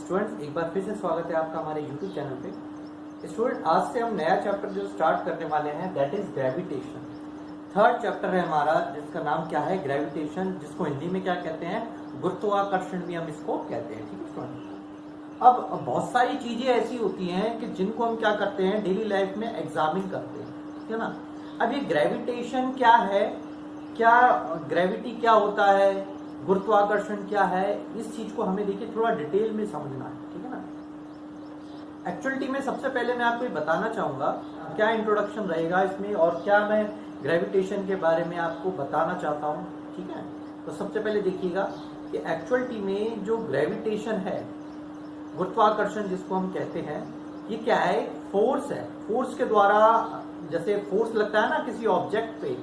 Students, एक बार फिर से स्वागत है आपका हमारे यूट्यूब चैनल पे। स्टूडेंट, आज से हम नया चैप्टर जो स्टार्ट करने वाले हैं that is gravitation. Third chapter है हमारा जिसका नाम क्या है, ग्रेविटेशन, जिसको हिंदी में क्या कहते हैं, गुरुत्वाकर्षण भी हम इसको कहते हैं। ठीक है स्टूडेंट, अब बहुत सारी चीजें ऐसी होती हैं कि जिनको हम क्या करते हैं, डेली लाइफ में एग्जामिन करते हैं, ठीक है ना। अब ये ग्रेविटेशन क्या है, क्या ग्रेविटी क्या होता है, गुरुत्वाकर्षण क्या है, इस चीज को हमें देखिए थोड़ा डिटेल में समझना है, ठीक है ना। एक्चुअलिटी में सबसे पहले मैं आपको ये बताना चाहूंगा क्या इंट्रोडक्शन रहेगा इसमें और क्या मैं ग्रेविटेशन के बारे में आपको बताना चाहता हूँ, ठीक है। तो सबसे पहले देखिएगा कि एक्चुअलिटी में जो ग्रेविटेशन है, गुरुत्वाकर्षण जिसको हम कहते हैं, ये क्या है, फोर्स है। फोर्स के द्वारा, जैसे फोर्स लगता है ना किसी ऑब्जेक्ट पे,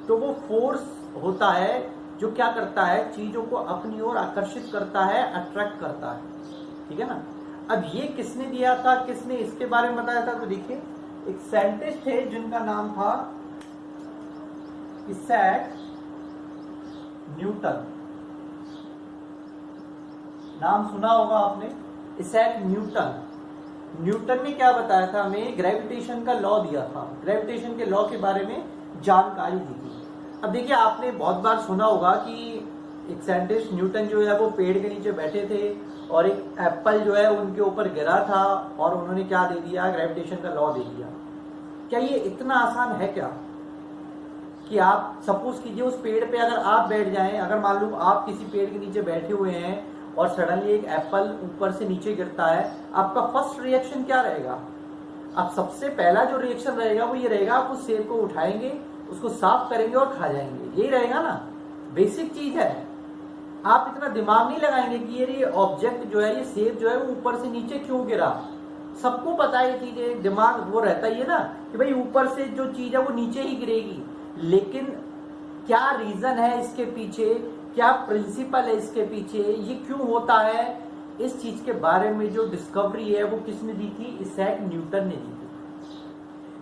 तो वो फोर्स होता है जो क्या करता है, चीजों को अपनी ओर आकर्षित करता है, अट्रैक्ट करता है, ठीक है ना। अब ये किसने दिया था, किसने इसके बारे में बताया था, तो देखिए एक साइंटिस्ट थे जिनका नाम था इसैक न्यूटन। नाम सुना होगा आपने, इसैक न्यूटन। न्यूटन ने क्या बताया था, हमें ग्रेविटेशन का लॉ दिया था, ग्रेविटेशन के लॉ के बारे में जानकारी दी थी। अब देखिए आपने बहुत बार सुना होगा कि एक साइंटिस्ट न्यूटन जो है वो पेड़ के नीचे बैठे थे और एक एप्पल जो है उनके ऊपर गिरा था और उन्होंने क्या दे दिया, ग्रेविटेशन का लॉ दे दिया। क्या ये इतना आसान है क्या कि आप सपोज कीजिए उस पेड़ पे अगर आप बैठ जाएं, अगर मान लो आप किसी पेड़ के नीचे बैठे हुए हैं और सडनली एक एप्पल ऊपर से नीचे गिरता है, आपका फर्स्ट रिएक्शन क्या रहेगा? अब सबसे पहला जो रिएक्शन रहेगा वो ये रहेगा, आप उस सेब को उठाएंगे, उसको साफ करेंगे और खा जाएंगे, यही रहेगा ना। बेसिक चीज है, आप इतना दिमाग नहीं लगाएंगे कि ये ऑब्जेक्ट जो है, ये सेब जो है वो ऊपर से नीचे क्यों गिरा। सबको पता है ये चीजें, दिमाग वो रहता ही है ना कि भाई ऊपर से जो चीज है वो नीचे ही गिरेगी, लेकिन क्या रीजन है इसके पीछे, क्या प्रिंसिपल है इसके पीछे, ये क्यों होता है, इस चीज के बारे में जो डिस्कवरी है वो किसने दी थी, इसैक न्यूटन ने दी थी।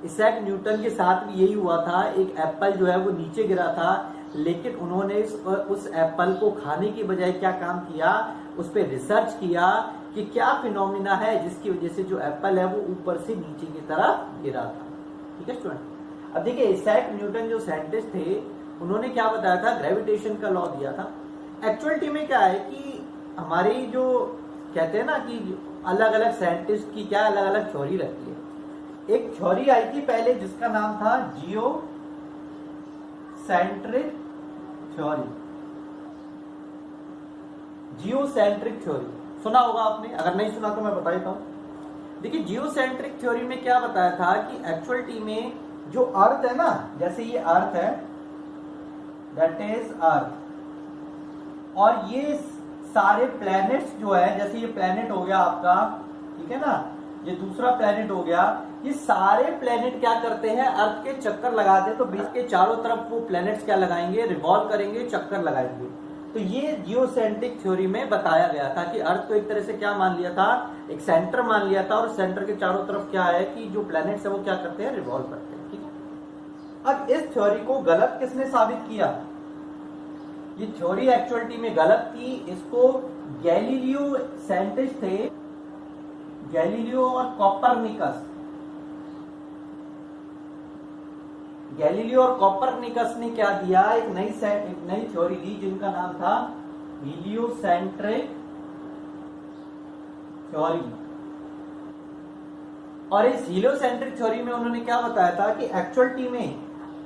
इसैक न्यूटन के साथ भी यही हुआ था, एक एप्पल जो है वो नीचे गिरा था, लेकिन उन्होंने उस एप्पल को खाने की बजाय क्या काम किया, उस पर रिसर्च किया कि क्या फिनोमिना है जिसकी वजह से जो एप्पल है वो ऊपर से नीचे की तरफ गिरा था। ठीक है स्टूडेंट, अब देखिए इसैक न्यूटन जो साइंटिस्ट थे उन्होंने क्या बताया था, ग्रेविटेशन का लॉ दिया था। एक्चुअलिटी में क्या है कि हमारी जो कहते हैं ना कि अलग अलग साइंटिस्ट की क्या अलग अलग थ्योरी रहती है। एक थ्योरी आई थी पहले जिसका नाम था जियो सेंट्रिक थ्योरी। जियो सेंट्रिक थ्योरी सुना होगा आपने, अगर नहीं सुना तो मैं बता देता हूं। देखिए जियो सेंट्रिक थ्योरी में क्या बताया था कि एक्चुअलिटी में जो अर्थ है ना, जैसे ये अर्थ है, दैट इज अर्थ, और ये सारे प्लैनेट्स जो है, जैसे ये प्लैनेट हो गया आपका, ठीक है ना, ये दूसरा प्लैनेट हो गया, ये सारे प्लैनेट क्या करते हैं, अर्थ के चक्कर लगाते हैं। तो बीच के चारों तरफ वो प्लैनेट्स क्या लगाएंगे, रिवॉल्व करेंगे, चक्कर लगाएंगे। तो ये जियोसेंट्रिक थ्योरी में बताया गया था कि अर्थ को एक तरह से क्या मान लिया था, एक सेंटर मान लिया था, और सेंटर के चारों तरफ क्या है कि जो प्लैनेट्स है वो क्या करते हैं, रिवॉल्व करते हैं। ठीक है, अब इस थ्योरी को गलत किसने साबित किया? ये थ्योरी एक्चुअलिटी में गलत थी, इसको गैलीलियो साइंटिस्ट थे, गैलीलियो और कॉपरनिकस। गैलीलियो और कॉपरनिकस ने क्या दिया, एक नई थ्योरी दी जिनका नाम था हीलियोसेंट्रिक थ्योरी। और इस हीलियोसेंट्रिक थ्योरी में उन्होंने क्या बताया था कि एक्चुअलिटी में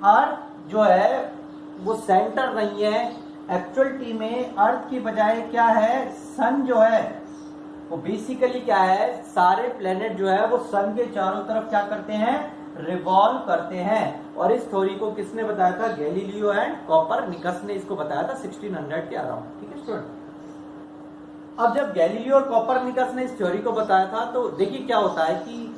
अर्थ जो है वो सेंटर नहीं है, एक्चुअलिटी में अर्थ की बजाय क्या है, सन जो है वो बेसिकली क्या है, सारे प्लेनेट जो है वो सन के चारों तरफ क्या करते हैं, रिवॉल्व करते हैं। और इस थ्योरी को किसने बताया था, गैलीलियो एंड कॉपरनिकस ने इसको बताया था 1600 के अराउंड। ठीक है स्टूडेंट, अब जब गैलीलियो और कॉपरनिकस ने इस थ्योरी को बताया था, तो देखिए क्या होता है कि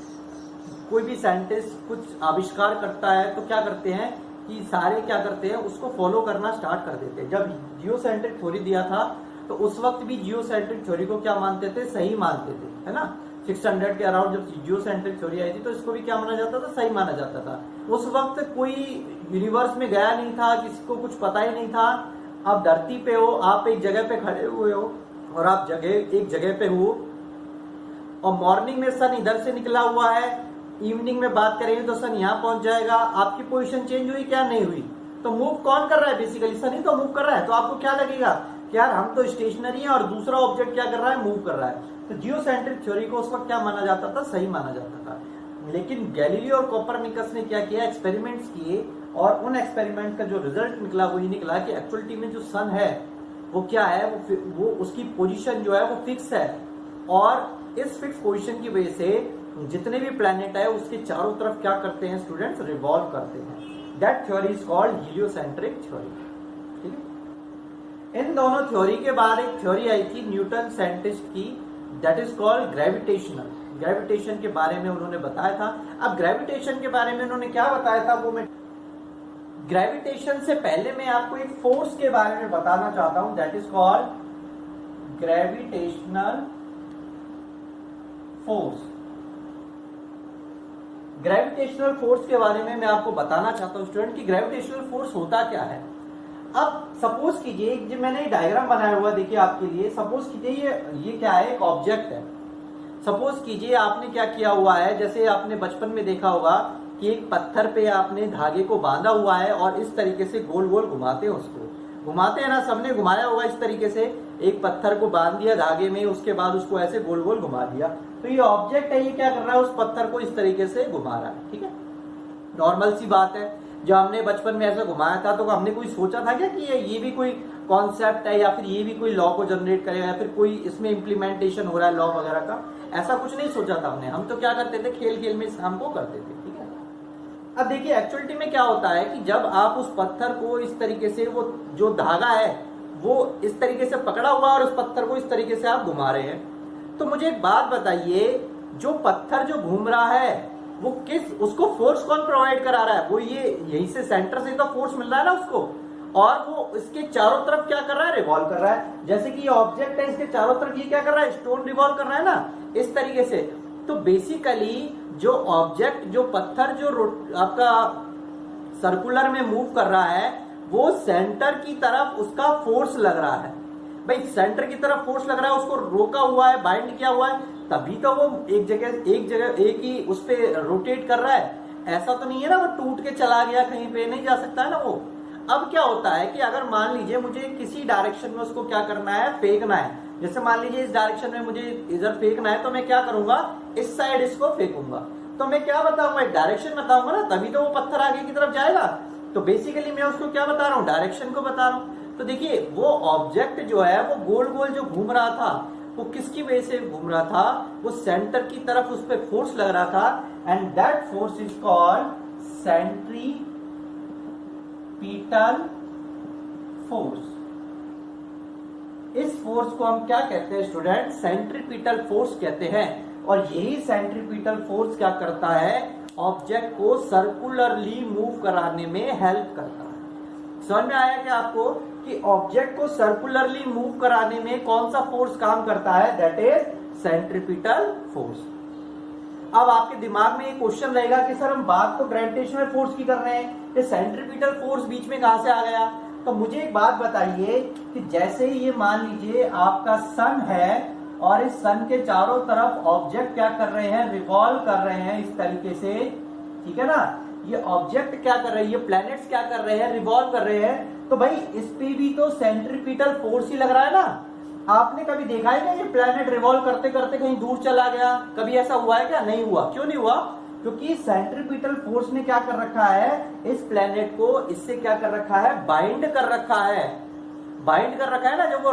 कोई भी साइंटिस्ट कुछ आविष्कार करता है तो क्या करते हैं कि सारे क्या करते हैं, उसको फॉलो करना स्टार्ट कर देते हैं। जब जियोसेंट्रिक थ्योरी दिया था तो उस वक्त भी जियोसेंट्रिक थ्योरी को क्या मानते थे, सही मानते थे, है ना। 600 के अराउंड जब जियोसेंट्रिक थ्योरी आई थी तो इसको भी क्या माना जाता था, सही माना जाता था। उस वक्त कोई यूनिवर्स में गया नहीं था, किसी को कुछ पता ही नहीं था। आप धरती पे हो, आप एक जगह पे खड़े हुए हो और आप एक जगह पे हो, और मॉर्निंग में सन इधर से निकला हुआ है, इवनिंग में बात करेंगे तो सन यहाँ पहुंच जाएगा, आपकी पोजीशन चेंज हुई क्या? नहीं हुई। तो मूव कौन कर रहा है? बेसिकली सन ही तो मूव कर रहा है। तो आपको क्या लगेगा कि यार हम तो स्टेशनरी हैं और दूसरा ऑब्जेक्ट क्या कर रहा है? मूव कर रहा है। तो जियोसेंट्रिक थ्योरी को उस वक्त क्या माना जाता था? सही माना जाता था। लेकिन गैलीलियो और कोपरनिकस ने क्या किया? एक्सपेरिमेंट्स किए और उन एक्सपेरिमेंट का जो रिजल्ट निकला वो ये निकला कि एक्चुअलिटी में जो सन है वो क्या है, वो उसकी पोजीशन जो है वो फिक्स है और इस फिक्स पोजीशन की वजह से जितने भी प्लैनेट है उसके चारों तरफ क्या करते हैं स्टूडेंट्स? रिवॉल्व करते हैं। That theory is called heliocentric theory. ठीक है। इन दोनों थ्योरी के बाद एक थ्योरी आई थी न्यूटन साइंटिस्ट की, that is called gravitational. Gravitation के बारे में उन्होंने बताया था। अब ग्रेविटेशन के बारे में उन्होंने क्या बताया था वो मैं ग्रेविटेशन से पहले मैं आपको एक फोर्स के बारे में बताना चाहता हूं, that is called gravitational force. Gravitational force के बारे में मैं आपको बताना चाहता हूं स्टूडेंट कि ग्रेविटेशनल फोर्स होता क्या है। अब सपोज कीजिए, जो मैंने डायग्राम बनाया हुआ देखिए आपके लिए, सपोज कीजिए ये क्या है? एक ऑब्जेक्ट है। सपोज कीजिए आपने क्या किया हुआ है, जैसे आपने बचपन में देखा होगा कि एक पत्थर पे आपने धागे को बांधा हुआ है और इस तरीके से गोल गोल घुमाते हैं, उसको घुमाते हैं ना, सबने घुमाया होगा इस तरीके से। एक पत्थर को बांध दिया धागे में, उसके बाद उसको ऐसे गोल गोल घुमा दिया। तो ये ऑब्जेक्ट है, ये क्या कर रहा है? उस पत्थर को इस तरीके से घुमा रहा है। ठीक है, नॉर्मल सी बात है। जब हमने बचपन में ऐसा घुमाया था तो हमने कोई सोचा था क्या कि ये भी कोई कॉन्सेप्ट है या फिर ये भी कोई लॉ को जनरेट करेगा या फिर कोई इसमें इम्प्लीमेंटेशन हो रहा है लॉ वगैरह का? ऐसा कुछ नहीं सोचा था हमने। हम तो क्या करते थे, खेल खेल में हमको करते थे। ठीक है। अब देखिए एक्चुअलिटी में क्या होता है कि जब आप उस पत्थर को इस तरीके से, वो जो धागा है वो इस तरीके से पकड़ा हुआ है और उस पत्थर को इस तरीके से आप घुमा रहे हैं, तो मुझे एक बात बताइए, जो पत्थर जो घूम रहा है वो उसको फोर्स कौन प्रोवाइड करा रहा है? वो ये यहीं से सेंटर से तो फोर्स मिल रहा है ना उसको, और वो इसके चारों तरफ क्या कर रहा है? रिवॉल्व कर रहा है। जैसे कि ये ऑब्जेक्ट है, इसके चारों तरफ ये क्या कर रहा है? स्टोन रिवॉल्व कर रहा है ना, इस तरीके से। तो बेसिकली जो ऑब्जेक्ट, जो पत्थर जो आपका सर्कुलर में मूव कर रहा है, वो सेंटर की तरफ उसका फोर्स लग रहा है। भाई सेंटर की तरफ फोर्स लग रहा है, उसको रोका हुआ है, बाइंड किया हुआ है, तभी तो वो एक जगह एक ही उस पे रोटेट कर रहा है। ऐसा तो नहीं है ना वो टूट के चला गया कहीं पे, नहीं जा सकता है ना वो। अब क्या होता है कि अगर मान लीजिए मुझे किसी डायरेक्शन में उसको क्या करना है? फेंकना है। जैसे मान लीजिए इस डायरेक्शन में मुझे इधर फेंकना है, तो मैं क्या करूंगा? इस साइड इसको फेंकूंगा। तो मैं क्या बताऊंगा? डायरेक्शन बताऊंगा ना, तभी तो वो पत्थर आगे की तरफ जाएगा। तो बेसिकली मैं उसको क्या बता रहा हूँ? डायरेक्शन को बता रहा हूँ। तो देखिए वो ऑब्जेक्ट जो है वो गोल गोल जो घूम रहा था, वो किसकी वजह से घूम रहा था? वो सेंटर की तरफ उस पर फोर्स लग रहा था, and that force is called centripetal force. इस फोर्स को हम क्या कहते हैं स्टूडेंट? सेंट्रीपिटल फोर्स कहते हैं। और यही सेंट्रीपिटल फोर्स क्या करता है? ऑब्जेक्ट को सर्कुलरली मूव कराने में हेल्प करता है। समझ में आया क्या आपको कि ऑब्जेक्ट को सर्कुलरली मूव कराने में कौन सा फोर्स काम करता है? That is centripetal force. अब आपके दिमाग में ये क्वेश्चन रहेगा कि सर हम बात तो ग्रेविटेशनल फोर्स की कर रहे हैं, ये सेंट्रीपिटल फोर्स बीच में कहां से आ गया? तो मुझे एक बात बताइए कि जैसे ही ये मान लीजिए आपका सन है और इस सन के चारों तरफ ऑब्जेक्ट क्या कर रहे हैं? रिवॉल्व कर रहे हैं इस तरीके से। ठीक है ना, ये ऑब्जेक्ट क्या कर रहे हैं? ये प्लैनेट्स क्या कर रहे हैं? रिवॉल्व कर रहे हैं। तो भाई इस पे भी तो सेंट्रीपिटल फोर्स ही लग रहा है ना। आपने कभी देखा है क्या ये प्लैनेट रिवॉल्व करते करते कहीं दूर चला गया? कभी ऐसा हुआ है क्या? नहीं हुआ। क्यों नहीं हुआ? क्योंकि सेंट्रीपिटल फोर्स ने क्या कर रखा है? इस प्लैनेट को इससे क्या कर रखा है? बाइंड कर रखा है। बाइंड कर रखा है ना, जब वो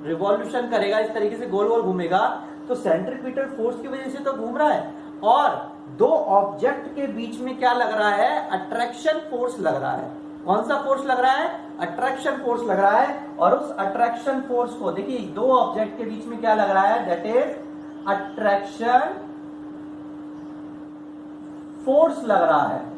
रिवॉल्यूशन करेगा इस तरीके से गोल गोल घूमेगा, तो सेंट्रीपिटल फोर्स की वजह से तो घूम रहा है। और दो ऑब्जेक्ट के बीच में क्या लग रहा है? अट्रैक्शन फोर्स लग रहा है। कौन सा फोर्स लग रहा है? अट्रैक्शन फोर्स लग रहा है। और उस अट्रैक्शन फोर्स को देखिए, दो ऑब्जेक्ट के बीच में क्या लग रहा है? दैट इज अट्रैक्शन फोर्स लग रहा है।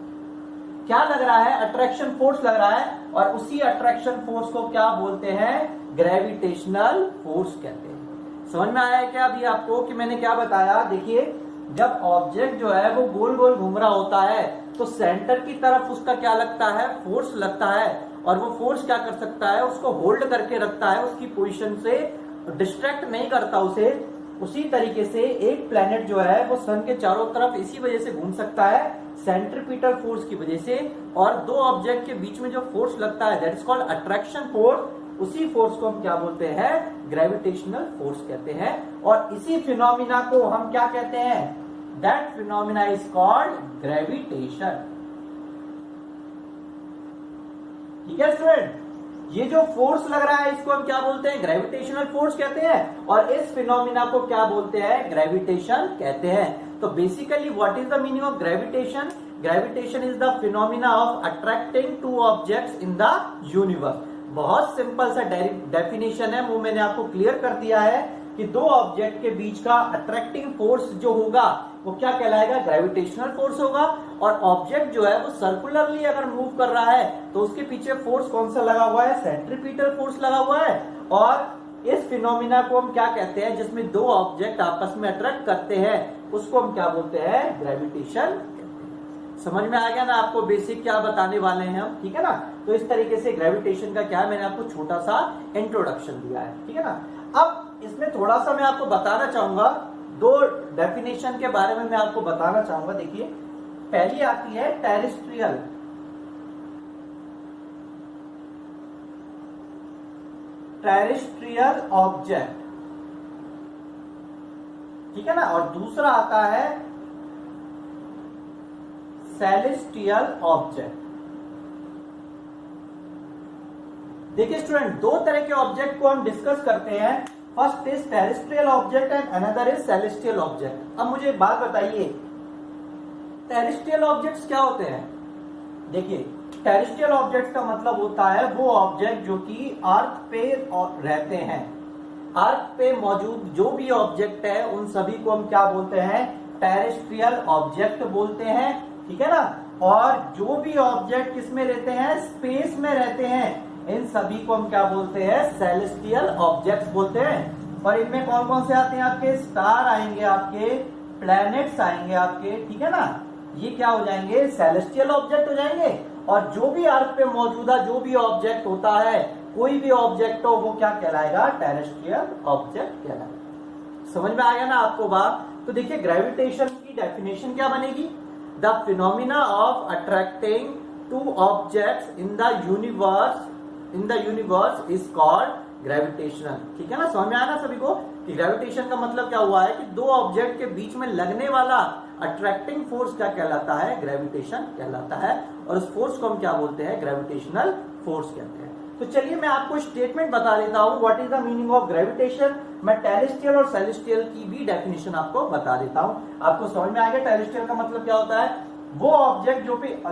क्या लग रहा है? अट्रैक्शन फोर्स लग रहा है। और उसी अट्रैक्शन फोर्स को क्या बोलते हैं? ग्रेविटेशनल फोर्स कहते हैं। समझ में आया है क्या अभी आपको कि मैंने क्या बताया? देखिए जब ऑब्जेक्ट जो है वो गोल गोल घूम रहा होता है तो सेंटर की तरफ उसका क्या लगता है? फोर्स लगता है। और वो फोर्स क्या कर सकता है? उसको होल्ड करके रखता है, उसकी पोजीशन से डिस्ट्रैक्ट नहीं करता उसे, उसी तरीके से एक प्लैनेट जो है वो सन के चारों तरफ इसी वजह से घूम सकता है, सेंट्रीपिटल फोर्स की वजह से। और दो ऑब्जेक्ट के बीच में जो फोर्स लगता है that is called attraction force, उसी फोर्स को हम क्या बोलते हैं, ग्रेविटेशनल फोर्स कहते हैं। और इसी फिनोमिना को हम क्या कहते हैं, that phenomena is called gravitation. ठीक है स्टूडेंट, ये जो फोर्स लग रहा है इसको हम क्या बोलते हैं, ग्रेविटेशनल फोर्स कहते हैं। और इस फिनोमिना को क्या बोलते हैं, ग्रेविटेशन कहते हैं। तो basically what is the meaning of gravitation, gravitation is the phenomena of attracting two objects in the universe. बहुत सिंपल सा डेफिनेशन है, वो मैंने आपको क्लियर कर दिया है कि दो ऑब्जेक्ट के बीच का अट्रैक्टिंग फोर्स जो होगा वो क्या कहलाएगा, ग्रेविटेशनल फोर्स होगा। और ऑब्जेक्ट जो है वो सर्कुलरली अगर मूव कर रहा है तो उसके पीछे फोर्स कौन सा लगा हुआ है, सेंट्रीपिटल फोर्स लगा हुआ है। और इस फिनोमिना को हम क्या कहते हैं, जिसमें दो ऑब्जेक्ट आपस में अट्रैक्ट करते हैं, उसको हम क्या बोलते हैं, ग्रेविटेशन। समझ में आ गया ना आपको बेसिक क्या बताने वाले हैं हम, ठीक है ना। तो इस तरीके से ग्रेविटेशन का क्या है, मैंने आपको छोटा सा इंट्रोडक्शन दिया है, ठीक है ना। अब इसमें थोड़ा सा मैं आपको बताना चाहूंगा, दो डेफिनेशन के बारे में मैं आपको बताना चाहूंगा। देखिए पहली आती है टेरेस्ट्रियल, टेरेस्ट्रियल ऑब्जेक्ट, ठीक है ना। और दूसरा आता है सेलेस्टियल ऑब्जेक्ट। देखिए स्टूडेंट, दो तरह के ऑब्जेक्ट को हम डिस्कस करते हैं। First is terrestrial object and another is celestial object. अब मुझे एक बात बताइए, टेरेस्ट्रियल ऑब्जेक्ट्स क्या होते हैं। देखिए टेरेस्ट्रियल ऑब्जेक्ट का मतलब होता है वो ऑब्जेक्ट जो कि अर्थ पे रहते हैं। अर्थ पे मौजूद जो भी ऑब्जेक्ट है उन सभी को हम क्या बोलते हैं, टेरेस्ट्रियल ऑब्जेक्ट बोलते हैं, ठीक है ना। और जो भी ऑब्जेक्ट किसमें रहते हैं, स्पेस में रहते हैं, इन सभी को हम क्या बोलते हैं, सेलेस्टियल ऑब्जेक्ट्स बोलते हैं। और इनमें कौन कौन से आते हैं, आपके स्टार आएंगे, आपके प्लैनेट्स आएंगे आपके, ठीक है ना। ये क्या हो जाएंगे, सेलेस्टियल ऑब्जेक्ट हो जाएंगे। और जो भी अर्थ पे मौजूदा जो भी ऑब्जेक्ट होता है, कोई भी ऑब्जेक्ट हो, वो क्या कहलाएगा, टेरेस्ट्रियल ऑब्जेक्ट कहलाएगा। समझ में आ गया ना आपको बात। तो देखिए ग्रेविटेशन की डेफिनेशन क्या बनेगी, the phenomena of attracting two objects in the universe is called gravitational. ठीक है ना, समझ में आया ना सभी को कि ग्रेविटेशन का मतलब क्या हुआ है कि दो ऑब्जेक्ट के बीच में लगने वाला अट्रैक्टिंग फोर्स क्या कहलाता है, ग्रेविटेशन कहलाता है। और उस फोर्स को हम क्या बोलते हैं, ग्रेविटेशनल फोर्स कहते हैं। तो चलिए मैं आपको स्टेटमेंट बता देता हूं what is the meaning of gravitation. मैं टेरेस्ट्रियल और सेलेस्टियल की भी डेफिनेशन आपको बता देता हूं, आपको समझ में आ गया टेरेस्ट्रियल का मतलब क्या होता है, वो ऑब्जेक्ट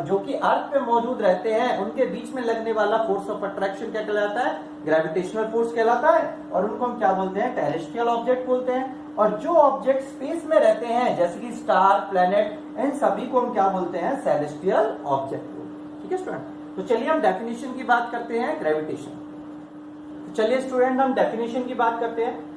जो कि अर्थ पे मौजूद रहते हैं उनके बीच में लगने वाला फोर्स ऑफ अट्रैक्शन क्या कहलाता है, ग्रेविटेशनल फोर्स कहलाता है। और उनको हम क्या बोलते हैं, टेरेस्ट्रियल ऑब्जेक्ट बोलते हैं। और जो ऑब्जेक्ट स्पेस में रहते हैं जैसे कि स्टार, प्लैनेट, इन सभी को हम क्या बोलते हैं, सेलेस्टियल ऑब्जेक्ट बोलते हैं। ठीक है स्टूडेंट, तो चलिए हम डेफिनेशन की बात करते हैं ग्रेविटेशन। तो चलिए स्टूडेंट हम डेफिनेशन की बात करते हैं।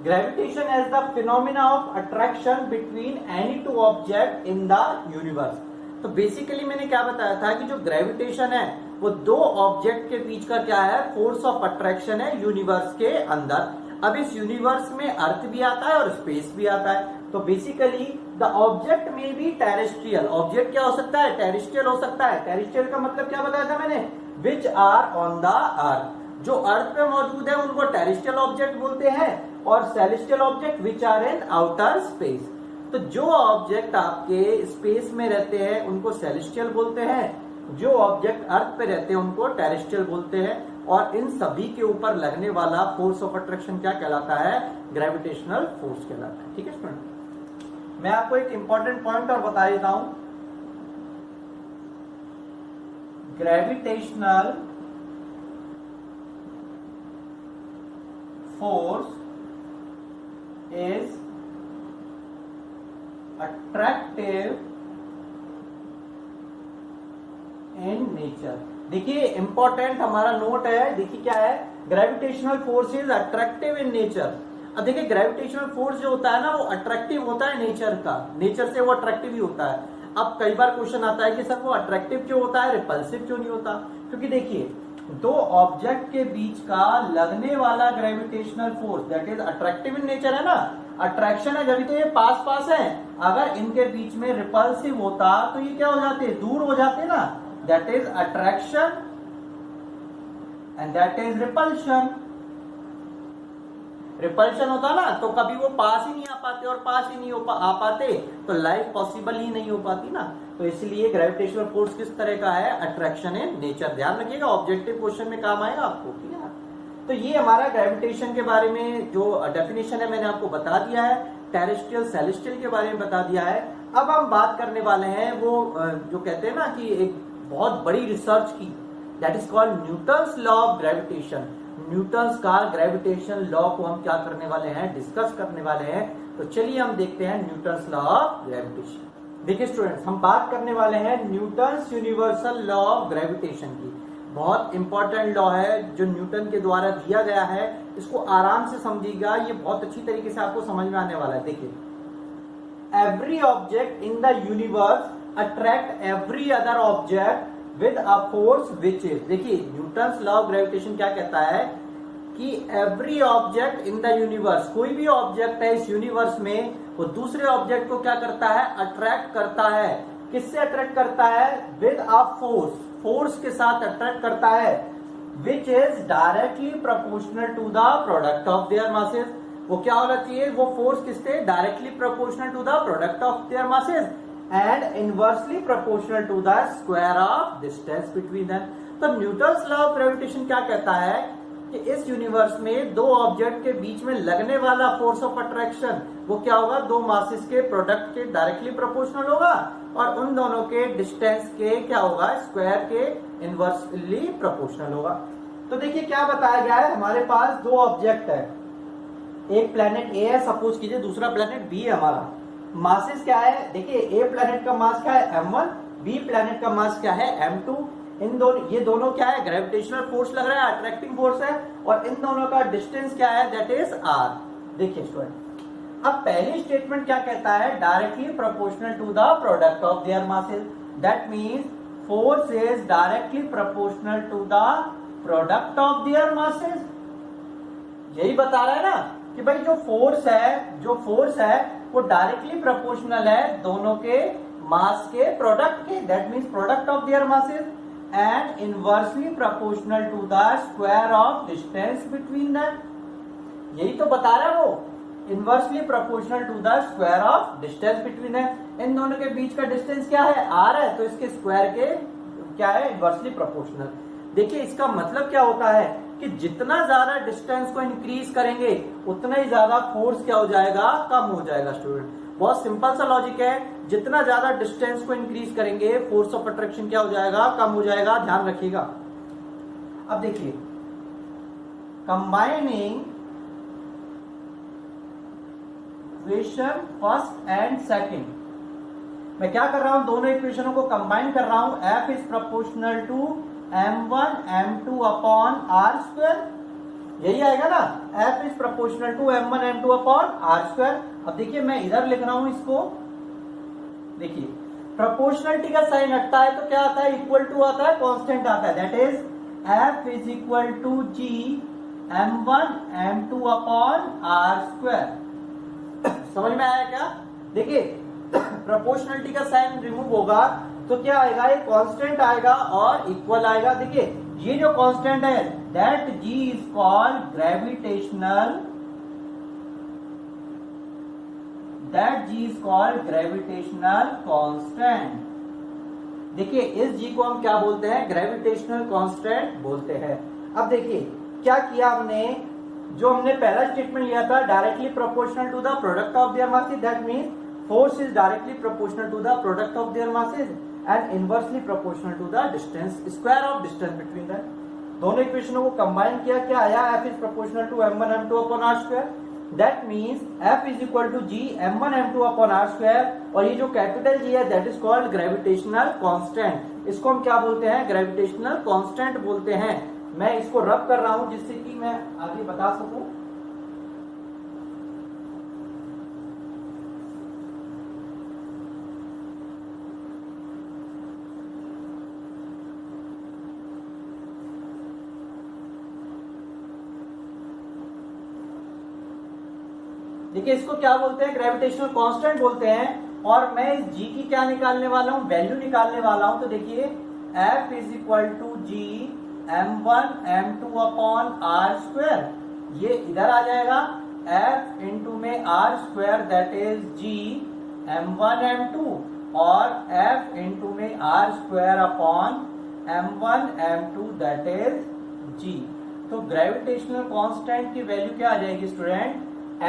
Gravitation as the phenomena of attraction between any two object in the universe. तो बेसिकली मैंने क्या बताया था कि जो ग्रेविटेशन है वो दो ऑब्जेक्ट के बीच का क्या है, फोर्स ऑफ अट्रैक्शन है यूनिवर्स के अंदर। अब इस यूनिवर्स में अर्थ भी आता है और स्पेस भी आता है। तो बेसिकली द ऑब्जेक्ट में भी टेरेस्ट्रियल, ऑब्जेक्ट क्या हो सकता है, टेरेस्ट्रियल हो सकता है। टेरेस्ट्रियल का मतलब क्या बताया था मैंने, which are on the earth. जो अर्थ पे मौजूद है उनको टेरेस्ट्रियल ऑब्जेक्ट बोलते हैं। और celestial object which are in outer space. तो जो ऑब्जेक्ट आपके स्पेस में रहते हैं उनको सेलेस्टियल बोलते हैं, जो ऑब्जेक्ट अर्थ पे रहते हैं उनको टेरेस्ट्रियल बोलते हैं। और इन सभी के ऊपर लगने वाला फोर्स ऑफ अट्रैक्शन क्या कहलाता है, ग्रेविटेशनल फोर्स कहलाता है। ठीक है स्टूडेंट, मैं आपको एक इंपॉर्टेंट पॉइंट और बता देता हूं। Gravitational force is attractive in nature. देखिए इंपॉर्टेंट हमारा नोट है, देखिए क्या है, gravitational force is attractive in nature. अब देखिए ग्रेविटेशनल फोर्स जो होता है ना वो अट्रैक्टिव होता है नेचर का, नेचर से वो अट्रैक्टिव ही होता है। अब कई बार क्वेश्चन आता है कि सर वो अट्रैक्टिव क्यों होता है, रिपल्सिव क्यों नहीं होता। क्योंकि देखिए दो ऑब्जेक्ट के बीच का लगने वाला gravitational force that is attractive in nature है ना। अट्रैक्शन है जब तो ये पास पास है, अगर इनके बीच में रिपल्सिव होता तो ये क्या हो जाते, दूर हो जाते ना, that is attraction and that is repulsion. Repulsion होता ना तो कभी वो पास ही नहीं आ पाते, और पास ही नहीं आ पाते तो लाइफ पॉसिबल ही नहीं हो पाती ना। तो इसलिए ग्रेविटेशनल फोर्स किस तरह का है, अट्रैक्शन इन नेचर। ध्यान रखिएगा, ऑब्जेक्टिव क्वेश्चन में काम आएगा आपको, ठीक है ना। तो ये हमारा ग्रेविटेशन के बारे में जो डेफिनेशन है मैंने आपको बता दिया है, टेरेस्ट्रियल सेलेस्टियल के बारे में बता दिया है। अब हम बात करने वाले हैं वो जो कहते हैं ना कि एक बहुत बड़ी रिसर्च की, that is called Newton's law of gravitation. Newton's का ग्रेविटेशन लॉ को हम क्या करने वाले हैं, डिस्कस करने वाले हैं। तो चलिए हम देखते हैं न्यूटन्स लॉ ऑफ ग्रेविटेशन। देखिए स्टूडेंट्स, हम बात करने वाले हैं Newton's universal law of gravitation की। बहुत इंपॉर्टेंट लॉ है जो न्यूटन के द्वारा दिया गया है, इसको आराम से समझिएगा, ये बहुत अच्छी तरीके से आपको समझ में आने वाला है। देखिए, every object in the universe attract every other object with a force which is, देखिए न्यूटन्स लॉ ऑफ ग्रेविटेशन क्या कहता है कि every object in the universe, कोई भी ऑब्जेक्ट है इस यूनिवर्स में, वो दूसरे ऑब्जेक्ट को क्या करता है, अट्रैक्ट करता है। किससे अट्रैक्ट करता है, विद अ फोर्स, फोर्स के साथ अट्रैक्ट करता है, which is directly proportional to the product of their masses. वो क्या होना चाहिए, वो फोर्स किससे, directly proportional to the product of their masses and inversely proportional to the square of distance between them. तो न्यूटन्स लॉ ऑफ ग्रेविटेशन क्या कहता है कि इस यूनिवर्स में दो ऑब्जेक्ट के बीच में लगने वाला फोर्स ऑफ अट्रैक्शन वो क्या होगा, दो मासेस के प्रोडक्ट के डायरेक्टली प्रोपोर्शनल होगा, और उन दोनों के डिस्टेंस के क्या होगा, स्क्वायर के इनवर्सली प्रोपोर्शनल होगा। तो देखिए क्या बताया गया है, हमारे पास दो ऑब्जेक्ट है, एक प्लेनेट ए है सपोज कीजिए, दूसरा प्लेनेट बी है। हमारा मासेस क्या है, देखिए ए प्लेनेट का मास क्या है m1, बी प्लेनेट का मास क्या है m2। इन दोनों, ये दोनों क्या है, ग्रेविटेशनल फोर्स लग रहा है, अट्रैक्टिंग फोर्स है, और इन दोनों का डिस्टेंस क्या है, दैट इज r। देखिए स्टूडेंट, अब पहली स्टेटमेंट क्या कहता है, directly proportional to the product of their masses, that means force is directly proportional to the product of their masses. यही बता रहा है ना कि भाई जो फोर्स है वो डायरेक्टली प्रोपोर्शनल है दोनों के मास के प्रोडक्ट के, that means product of their masses, and inversely proportional to the square of distance between them. यही तो बता रहा है वो, inversely proportional to the square of distance between them. इन दोनों के बीच का डिस्टेंस क्या है, r है, तो इसके स्क्वायर के क्या है, इनवर्सली प्रोपोर्शनल। देखिए इसका मतलब क्या होता है कि जितना ज्यादा डिस्टेंस को इंक्रीज करेंगे उतना ही ज्यादा फोर्स क्या हो जाएगा, कम हो जाएगा। स्टूडेंट बहुत सिंपल सा लॉजिक है, जितना ज्यादा डिस्टेंस को इंक्रीज करेंगे फोर्स ऑफ अट्रैक्शन क्या हो जाएगा, कम हो जाएगा, ध्यान रखिएगा। अब देखिए, combining equation first and second, मैं क्या कर रहा हूं, दोनों इक्वेशनों को कंबाइन कर रहा हूं। F is proportional to m1 m2 upon r square, यही आएगा ना, F is proportional to m1 m2 upon r square. अब देखिए मैं इधर लिख रहा हूं इसको, देखिए प्रोपोर्शनलिटी का साइन हटता है तो क्या आता है, इक्वल टू आता है, कांस्टेंट आता है, that is F is equal to g m1 m2 upon r square. समझ में आया क्या, देखिए प्रोपोर्शनलिटी का साइन रिमूव होगा तो क्या आएगा, एक कांस्टेंट आएगा और इक्वल आएगा। देखिए ये जो कांस्टेंट है that g is called gravitational, that g is called gravitational constant. देखिए इस g को हम क्या बोलते हैं, ग्रेविटेशनल कांस्टेंट बोलते हैं। अब देखिए क्या किया हमने, जो हमने पहला स्टेटमेंट लिया था, directly proportional to the product of their masses, that means force is directly proportional to the product of their masses and inversely proportional to the distance, square of distance between that. दोनों इक्वेशनों को combine किया, क्या आया, F is proportional to m1 m2 upon r square, that means F is equal to g m1 m2 upon r square, और ये जो capital G है that is called gravitational constant. इसको हम क्या बोलते हैं, ग्रेविटेशनल कांस्टेंट बोलते हैं। मैं इसको रब कर रहा हूं जिससे कि मैं आगे बता सकूं। देखिए इसको क्या बोलते हैं, ग्रेविटेशनल कांस्टेंट बोलते हैं। और मैं इस जी की क्या निकालने वाला हूं, वैल्यू निकालने वाला हूं। तो देखिए F is equal to G m1 m2 upon r square, ये इधर आ जाएगा F इंटू में r square that is G m1 m2 और F इंटू में r square upon m1 m2 that is g। तो ग्रेविटेशनल कांस्टेंट की value क्या आ जाएगी student,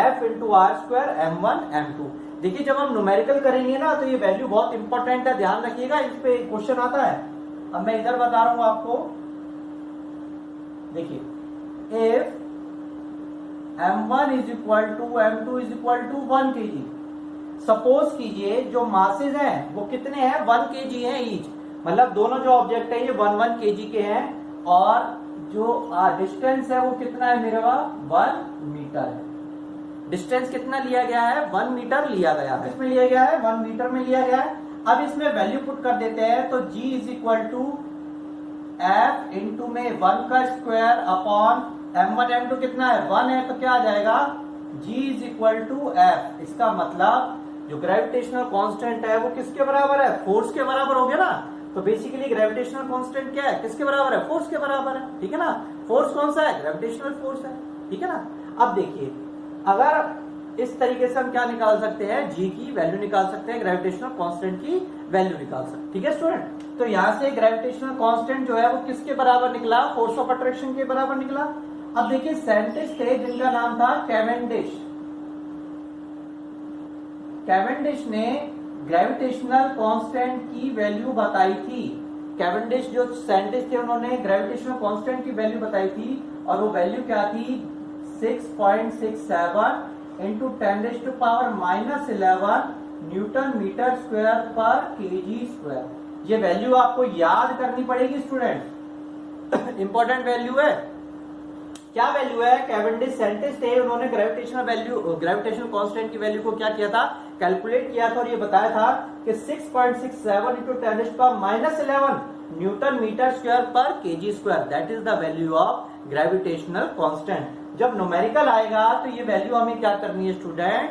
F into r square m1 m2। देखिए जब हम न्यूमेरिकल करेंगे ना तो ये वैल्यू बहुत इंपॉर्टेंट है, ध्यान रखिएगा, इस पे क्वेश्चन आता है। अब मैं इधर बता रहा हूं आपको, देखिए if m1 is equal to m2 is equal to 1 kg, suppose कीजिए जो मासेज हैं वो कितने हैं, 1 kg हैं ईच, मतलब दोनों जो ऑब्जेक्ट है ये 1 kg के हैं, और जो डिस्टेंस है वो कितना है मेरे पास 1 मीटर है। डिस्टेंस कितना लिया गया है, 1 मीटर लिया गया है, इसमें लिया गया है 1 मीटर में लिया गया है। अब इसमें वैल्यू पुट कर देते हैं, तो g is equal to f into में 1 का स्क्वायर अपॉन m1 m2 कितना है 1 है, तो क्या आ जाएगा g is equal to f। इसका मतलब जो ग्रेविटेशनल कांस्टेंट है वो किसके बराबर है, फोर्स के बराबर हो गया ना। तो बेसिकली ग्रेविटेशनल कांस्टेंट क्या है, किसके बराबर है, फोर्स के बराबर है, ठीक है ना। फोर्स कौन सा है, ग्रेविटेशनल फोर्स है, ठीक है ना। अब देखिए अगर इस तरीके से हम क्या निकाल सकते हैं, जी की वैल्यू निकाल सकते हैं, ग्रेविटेशनल कांस्टेंट की वैल्यू निकाल सकते हैं, ठीक है स्टूडेंट। तो यहां से ग्रेविटेशनल कांस्टेंट जो है वो किसके बराबर निकला, फोर्स ऑफ अट्रैक्शन के बराबर निकला। अब देखिए साइंटिस्ट थे जिनका नाम था कैवेंडिश। कैवेंडिश ने ग्रेविटेशनल कांस्टेंट की वैल्यू बताई थी। कैवेंडिश जो साइंटिस्ट थे उन्होंने ग्रेविटेशनल कांस्टेंट की वैल्यू बताई थी, और वो वैल्यू क्या थी 6.67 इंटू 10⁻⁻11 न्यूटन मीटर स्क्वायर पर केजी स्क्वायर। ये वैल्यू आपको याद करनी पड़ेगी स्टूडेंट, इंपॉर्टेंट वैल्यू है। क्या वैल्यू है, कैवेंडिश साइंटिस्ट है, उन्होंने ग्रेविटेशनल कांस्टेंट की वैल्यू को क्या किया था, कैलकुलेट किया था, और ये बताया था कि 6.67 इंटू 10⁻11 न्यूटन मीटर स्क्वायर पर KG square, that is the value of gravitational constant. जब न्यूमेरिकल आएगा तो ये वैल्यू हमें क्या करनी है स्टूडेंट,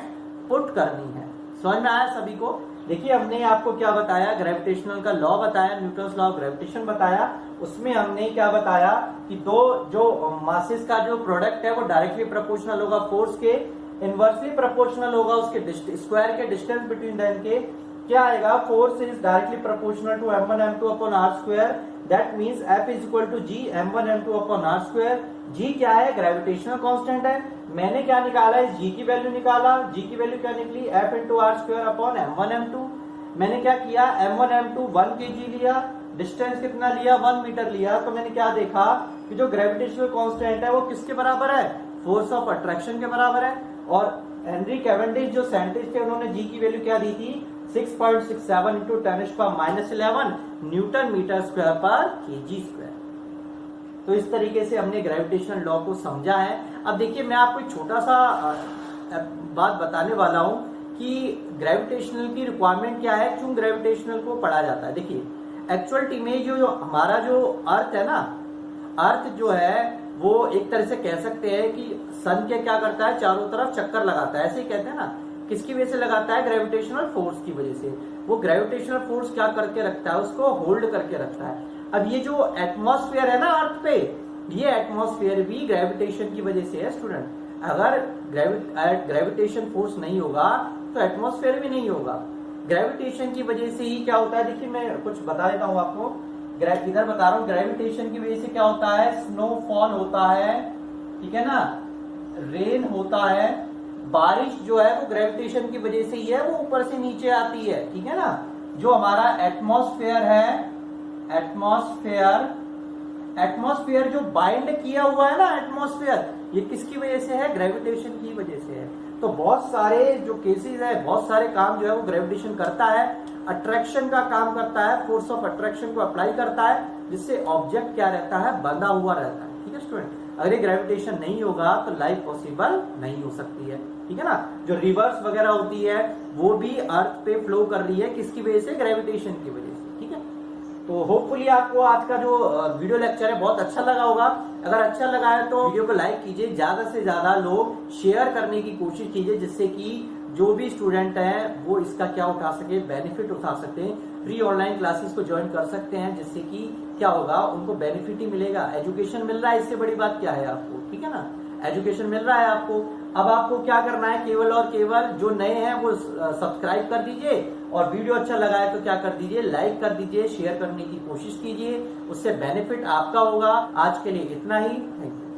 पुट करनी है। समझ में आया सभी को। देखिए हमने आपको क्या बताया, ग्रेविटेशनल का लॉ बताया, न्यूटन्स लॉ ऑफ ग्रेविटेशन बताया। उसमें हमने क्या बताया कि दो जो मासेस का जो प्रोडक्ट है वो डायरेक्टली प्रोपोर्शनल होगा फोर्स के, इनवर्सली प्रोपोर्शनल होगा उसके स्क्वायर के डिस्टेंस बिटवीन देम के। क्या आएगा, force is directly proportional to m1 m2 upon r square, that means F is equal to g m1 m2 upon r square. g क्या है, ग्रेविटेशनल कांस्टेंट है। मैंने क्या निकाला है, g की वैल्यू निकाला, g की वैल्यू क्या निकली F into r square upon m1 m2। मैंने क्या किया, m1 m2 1 kg लिया, डिस्टेंस कितना लिया 1 मीटर लिया। तो मैंने क्या देखा कि जो ग्रेविटेशनल कांस्टेंट है वो किसके बराबर है, फोर्स ऑफ अट्रैक्शन के बराबर है। और हेनरी कैवेंडिश जो साइंटिस्ट थे उन्होंने जी की वैल्यू क्या दी थी 6.67 इंटू 10⁻11 न्यूटन मीटर स्क्वायर पर केजी स्क्वायर। तो इस तरीके से हमने ग्रेविटेशनल लॉ को समझा है। अब देखिए मैं आपको एक छोटा सा बात बताने वाला हूं कि ग्रेविटेशनल की रिक्वायरमेंट क्या है, क्यों ग्रेविटेशनल को पढ़ा जाता है। देखिए एक्चुअलिटी में जो हमारा जो अर्थ है ना, अर्थ जो है वो एक तरह से कह सकते हैं कि सन के क्या करता है, चारों तरफ चक्कर लगाता है, ऐसे ही कहते हैं ना। किसकी वजह से लगाता है, ग्रेविटेशनल फोर्स की वजह से। वो ग्रेविटेशनल फोर्स क्या करके रखता है, उसको होल्ड करके रखता है। अब ये जो एटमॉस्फेयर है ना अर्थ पे, ये एटमॉस्फेयर भी ग्रेविटेशन की वजह से है स्टूडेंट। अगर ग्रेविटेशन फोर्स नहीं होगा तो एटमॉस्फेयर भी नहीं होगा। ग्रेविटेशन की वजह से ही क्या होता है, देखिए मैं कुछ बता देता हूं आपको, इधर बता रहा हूं। ग्रेविटेशन की वजह से क्या होता है, स्नोफॉल होता है, ठीक है ना, रेन होता है। बारिश जो है वो ग्रेविटेशन की वजह से ही है, वो ऊपर से नीचे आती है, ठीक है ना। जो हमारा एटमॉस्फेयर है, एटमॉस्फेयर जो बाइंड किया हुआ है ना एटमॉस्फेयर, ये किसकी वजह से है, ग्रेविटेशन की वजह से है। तो बहुत सारे जो केसेस है, बहुत सारे काम जो है वो ग्रेविटेशन करता है, अट्रैक्शन का काम करता है, फोर्स ऑफ अट्रैक्शन को अप्लाई करता है, जिससे ऑब्जेक्ट क्या रहता है, बंधा हुआ रहता है, ठीक है स्टूडेंट। अगर ये ग्रेविटेशन नहीं होगा तो लाइफ पॉसिबल नहीं हो सकती है, ठीक है ना। जो रिवर्स वगैरह होती है वो भी अर्थ पे फ्लो कर रही है, किसकी वजह से, ग्रेविटेशन की वजह से, ठीक है। तो होपफुली आपको आज का जो वीडियो लेक्चर है बहुत अच्छा लगा होगा। अगर अच्छा लगा है तो वीडियो को लाइक कीजिए, ज्यादा से ज्यादा लोग शेयर करने की कोशिश कीजिए, जिससे कि जो भी स्टूडेंट हैं वो इसका क्या उठा सके, बेनिफिट उठा सकते हैं। फ्री ऑनलाइन क्लासेस को ज्वाइन कर सकते हैं, जिससे कि क्या होगा, उनको बेनिफिट ही मिलेगा। एजुकेशन मिल रहा है, इससे बड़ी बात क्या है आपको, ठीक है ना। एजुकेशन मिल रहा है आपको। अब आपको क्या करना है, केवल और केवल जो नए हैं वो सब्सक्राइब कर दीजिए, और वीडियो अच्छा लगा है तो क्या कर दीजिए, लाइक कर दीजिए, शेयर करने की कोशिश कीजिए, उससे बेनिफिट आपका होगा। आज के लिए इतना ही, थैंक यू।